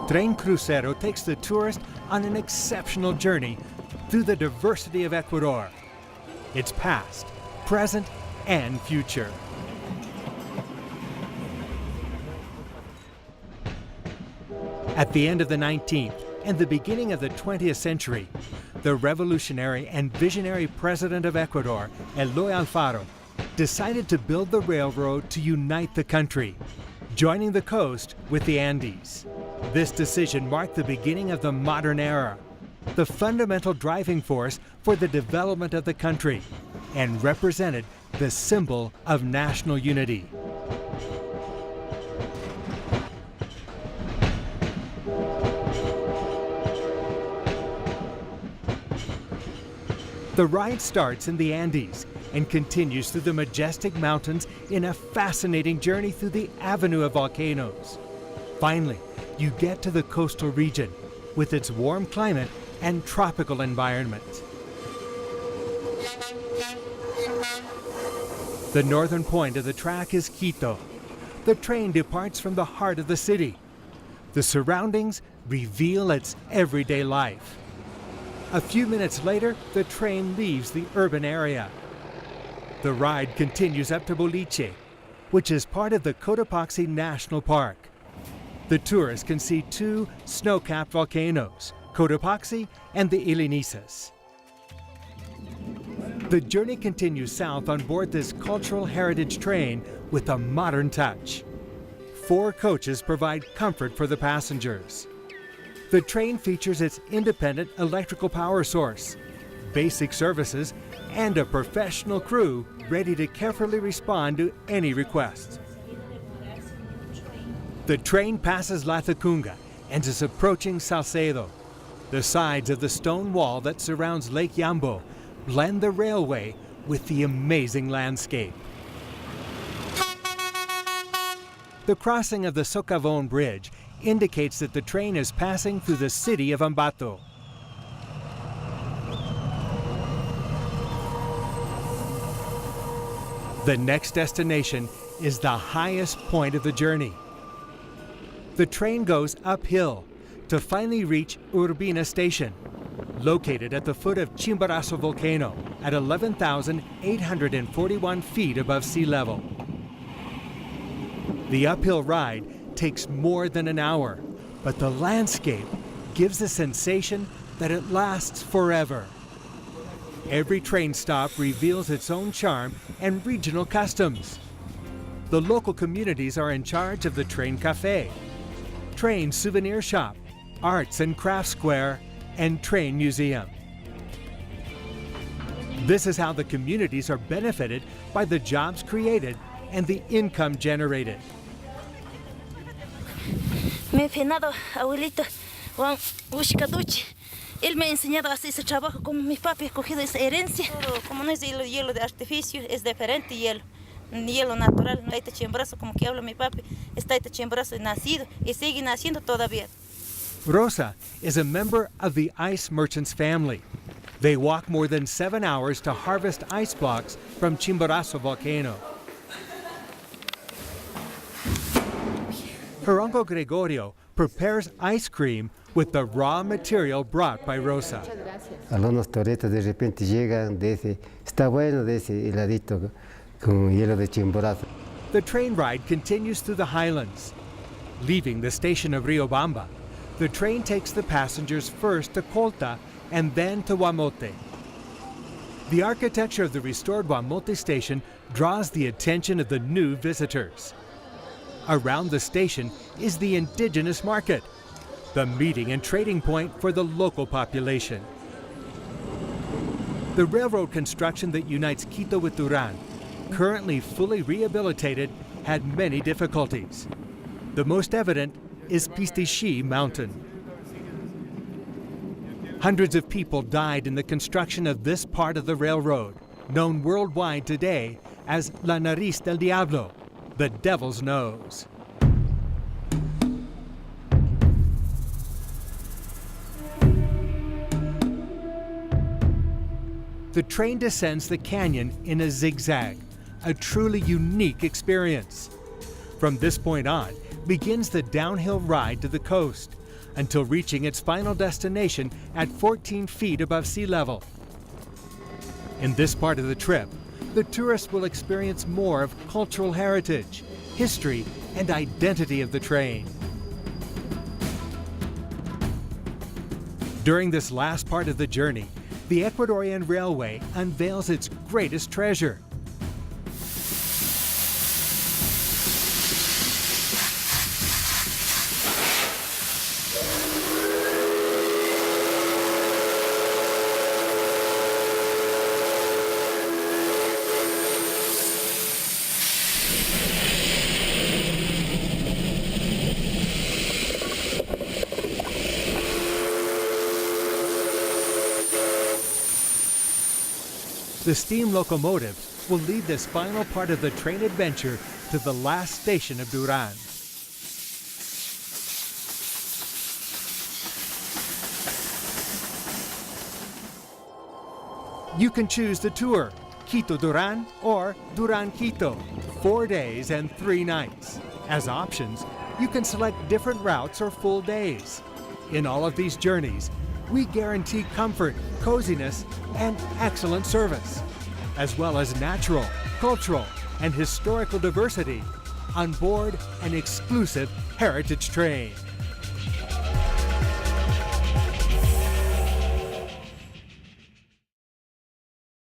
Tren Crucero takes the tourist on an exceptional journey through the diversity of Ecuador, its past, present, and future. At the end of the 19th and the beginning of the 20th century, the revolutionary and visionary president of Ecuador, Eloy Alfaro, decided to build the railroad to unite the country, joining the coast with the Andes. This decision marked the beginning of the modern era, the fundamental driving force for the development of the country, and represented the symbol of national unity. The ride starts in the Andes and continues through the majestic mountains in a fascinating journey through the avenue of volcanoes. Finally, you get to the coastal region with its warm climate and tropical environment. The northern point of the track is Quito. The train departs from the heart of the city. The surroundings reveal its everyday life. A few minutes later, the train leaves the urban area. The ride continues up to Boliche, which is part of the Cotopaxi National Park. The tourists can see two snow-capped volcanoes, Cotopaxi and the Ilinisas. The journey continues south on board this cultural heritage train with a modern touch. 4 coaches provide comfort for the passengers. The train features its independent electrical power source, basic services, and a professional crew ready to carefully respond to any requests. The train passes La Tacunga and is approaching Salcedo. The sides of the stone wall that surrounds Lake Yambo blend the railway with the amazing landscape. The crossing of the Socavón Bridge indicates that the train is passing through the city of Ambato. The next destination is the highest point of the journey. The train goes uphill to finally reach Urbina Station, located at the foot of Chimborazo volcano at 11,841 feet above sea level. The uphill ride takes more than an hour, but the landscape gives the sensation that it lasts forever. Every train stop reveals its own charm and regional customs. The local communities are in charge of the train cafe, train souvenir shop, arts and crafts square, and train museum. This is how the communities are benefited by the jobs created and the income generated. Mi finado abuelito Juan Ushkaduchi, él me ha enseñado a hacer ese trabajo como mi papi ha cogido esa herencia. Como no es hielo de artificio, es diferente hielo. Hielo natural, no hay Chimborazo como que habla mi papi, está Chimborazo nacido y sigue naciendo todavía. Rosa is a member of the ice merchants family. They walk more than 7 hours to harvest ice blocks from Chimborazo volcano. Her uncle Gregorio prepares ice cream with the raw material brought by Rosa. Algunos toretos de repente llegan de ese, está bueno de ese heladito con hielo de Chimborazo. The train ride continues through the highlands. Leaving the station of Riobamba, the train takes the passengers first to Colta and then to Guamote. The architecture of the restored Guamote station draws the attention of the new visitors. Around the station is the indigenous market, the meeting and trading point for the local population. The railroad construction that unites Quito with Duran, currently fully rehabilitated, had many difficulties. The most evident is Pistichí Mountain. Hundreds of people died in the construction of this part of the railroad, known worldwide today as La Nariz del Diablo, the Devil's Nose. The train descends the canyon in a zigzag, a truly unique experience. From this point on begins the downhill ride to the coast, until reaching its final destination at 14 feet above sea level. In this part of the trip, the tourist will experience more of cultural heritage, history, and identity of the train. During this last part of the journey, the Ecuadorian Railway unveils its greatest treasure. The steam locomotive will lead this final part of the train adventure to the last station of Duran. You can choose the tour, Quito-Duran or Duran-Quito, 4 days and 3 nights. As options, you can select different routes or full days. In all of these journeys, we guarantee comfort, coziness, and excellent service, as well as natural, cultural, and historical diversity on board an exclusive heritage train.